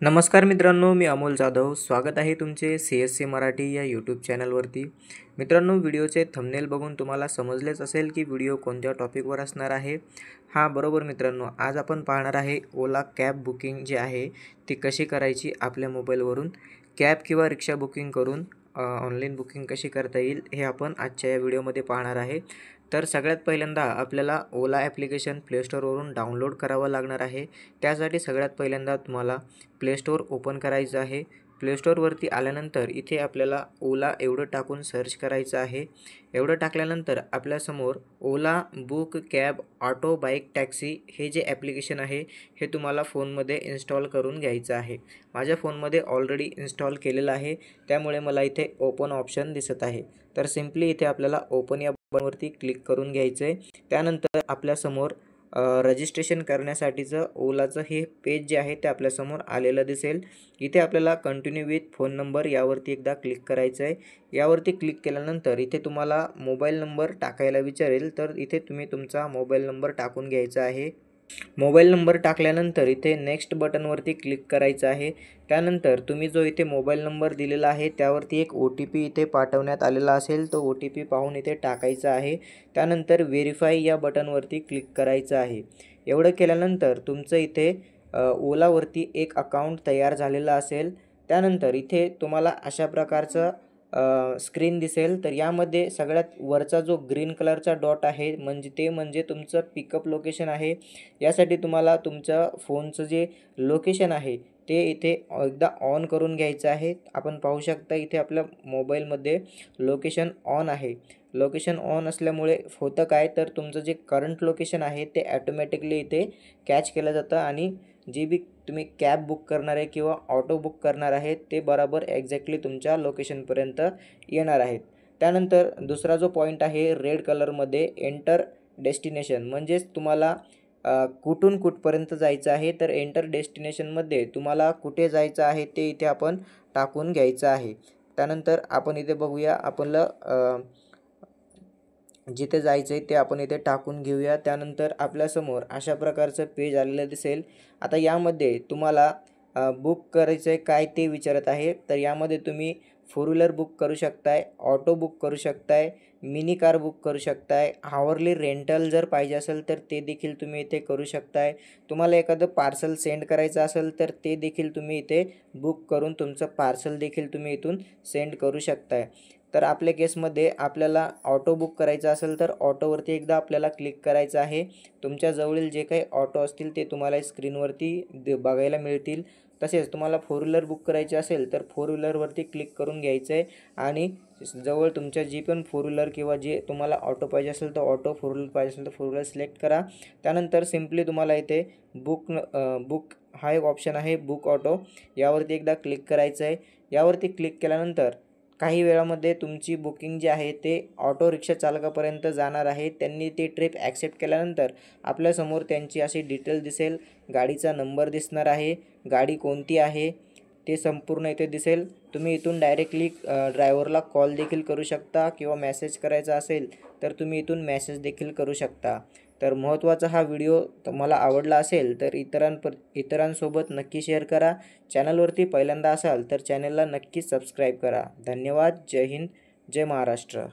नमस्कार मित्रांनो, मी अमोल जाधव. स्वागत आहे तुमचे CSC मराठी या यूट्यूब चॅनलवरती. मित्रांनो, व्हिडिओचे थंबनेल बघून तुम्हाला समजलेच असेल की व्हिडिओ कोणत्या टॉपिकवर असणार आहे. बरोबर मित्रांनो, आज आपण पाहणार आहे ओला कॅब बुकिंग जी आहे ती कशी करायची आपल्या मोबाईलवरून. कॅब किंवा रिक्षा बुकिंग करून ऑनलाईन बुकिंग कशी करता येईल हे आपण आजच्या या व्हिडिओमध्ये पाहणार आहे. तर सगळ्यात पहिल्यांदा आपल्याला ओला ॲप्लिकेशन प्लेस्टोरवरून डाउनलोड करावं लागणार आहे. त्यासाठी सगळ्यात पहिल्यांदा तुम्हाला प्लेस्टोर ओपन करायचं आहे. प्लेस्टोरवरती आल्यानंतर इथे आपल्याला ओला एवढं टाकून सर्च करायचं आहे. एवढं टाकल्यानंतर आपल्यासमोर Ola book cab auto bike taxi हे जे ॲप्लिकेशन आहे हे तुम्हाला फोनमध्ये इन्स्टॉल करून घ्यायचं आहे. माझ्या फोनमध्ये ऑलरेडी इन्स्टॉल केलेलं आहे, त्यामुळे मला इथे ओपन ऑप्शन दिसत आहे. तर सिम्पली इथे आपल्याला ओपन या बटनवरती क्लिक करून घ्यायचं आहे. त्यानंतर आपल्यासमोर रजिस्ट्रेशन करण्यासाठीचं ओलाचं हे पेज जे आहे ते आपल्यासमोर आलेलं दिसेल. इथे आपल्याला कंटिन्यू विथ फोन नंबर यावरती एकदा क्लिक करायचं आहे. यावरती क्लिक केल्यानंतर इथे तुम्हाला मोबाईल नंबर टाकायला विचारेल, तर इथे तुम्ही तुमचा मोबाईल नंबर टाकून घ्यायचा आहे. मोबाईल नंबर टाकल्यानंतर इथे नेक्स्ट बटनवरती क्लिक करायचं आहे. त्यानंतर तुम्ही जो इथे मोबाईल नंबर दिलेला आहे त्यावरती एक OTP इथे पाठवण्यात आलेला असेल, तो OTP पाहून इथे टाकायचा आहे. त्यानंतर व्हेरीफाय या बटनवरती क्लिक करायचं आहे. एवढं केल्यानंतर तुमचं इथे ओलावरती एक अकाउंट तयार झालेलं असेल. त्यानंतर इथे तुम्हाला अशा प्रकारचं स्क्रीन दिसेल. तर यामध्ये सगळ्यात वरचा जो ग्रीन कलरचा डॉट आहे म्हणजे तुमचं पिकअप लोकेशन आहे. यासाठी तुम्हाला तुमच्या फोनचं जे लोकेशन आहे ते इथे एकदा ऑन करून घ्यायचं आहे. आपण पाहू शकता इथे आपल्या मोबाईलमध्ये लोकेशन ऑन आहे. लोकेशन ऑन असल्यामुळे होतं काय, तर तुमचं जे करंट लोकेशन आहे ते ॲटोमॅटिकली इथे कॅच केलं जातं आणि जे बी तुम्ही कॅब बुक करणार आहे किंवा ऑटो बुक करणार आहे ते बरोबर एक्झॅक्टली तुमच्या लोकेशनपर्यंत येणार आहेत. त्यानंतर दुसरा जो पॉईंट आहे रेड कलरमध्ये एंटर डेस्टिनेशन, म्हणजेच तुम्हाला कुठून कुठपर्यंत जायचं आहे. तर एंटर डेस्टिनेशनमध्ये तुम्हाला कुठे जायचं आहे ते इथे आपण टाकून घ्यायचं आहे. त्यानंतर आपण इथे बघूया आपलं जिथे जायचं आहे ते आपण इथे टाकून घेऊया. त्यानंतर आपल्यासमोर अशा प्रकारचं पेज आलेलं दिसेल. आता यामध्ये तुम्हाला बुक करायचं आहे काय ते विचारत आहे. तर यामध्ये तुम्ही फोर व्हीलर बुक करू शकताय, ऑटो बुक करू शकताय, मिनी कार बुक करू शकताय, हावरली रेंटल जर पाहिजे असेल तर ते देखील तुम्ही इथे करू शकताय. तुम्हाला एखादं पार्सल सेंड करायचं असेल तर ते देखील तुम्ही इथे बुक करून तुमचं पार्सल देखील तुम्ही इथून सेंड करू शकताय. तर आपल्या केसमध्ये आपल्याला ऑटो बुक करायचं असेल तर ऑटोवरती एकदा आपल्याला क्लिक करायचं आहे. तुमच्या जवळील जे काही ऑटो असतील ते तुम्हाला स्क्रीनवरती बघायला मिळतील. तसेच तुम्हाला फोर व्हीलर बुक करायची असेल तर फोर व्हीलरवरती क्लिक करून घ्यायचं आहे आणि जवळ तुमच्या जी पण फोर व्हीलर किंवा जे तुम्हाला ऑटो पाहिजे असेल तर ऑटो, फोर व्हीलर पाहिजे असेल तर फोर व्हीलर सिलेक्ट करा. त्यानंतर सिम्पली तुम्हाला इथे बुक हा एक ऑप्शन आहे बुक ऑटो, यावरती एकदा क्लिक करायचं आहे. यावरती क्लिक केल्यानंतर काही वेळामध्ये तुमची बुकिंग जी आहे ते ऑटो रिक्षा चालकापर्यंत जाणार आहे. त्यांनी ती ट्रिप ॲक्सेप्ट केल्यानंतर आपल्यासमोर त्यांची अशी डिटेल दिसेल, गाडीचा नंबर दिसणार आहे, गाडी कोणती आहे ते संपूर्ण इथे दिसेल. तुम्ही इथून डायरेक्टली ड्रायव्हरला कॉल देखील करू शकता किंवा मेसेज करायचा असेल तर तुम्ही इथून मेसेज देखील करू शकता. तर महत्त्वाचा हा व्हिडिओ तुम्हाला आवडला असेल तर इतरांसोबत नक्की शेअर करा. चॅनलवरती पहिल्यांदा असाल तर चॅनलला नक्कीच सबस्क्राईब करा. धन्यवाद. जय हिंद, जय महाराष्ट्र.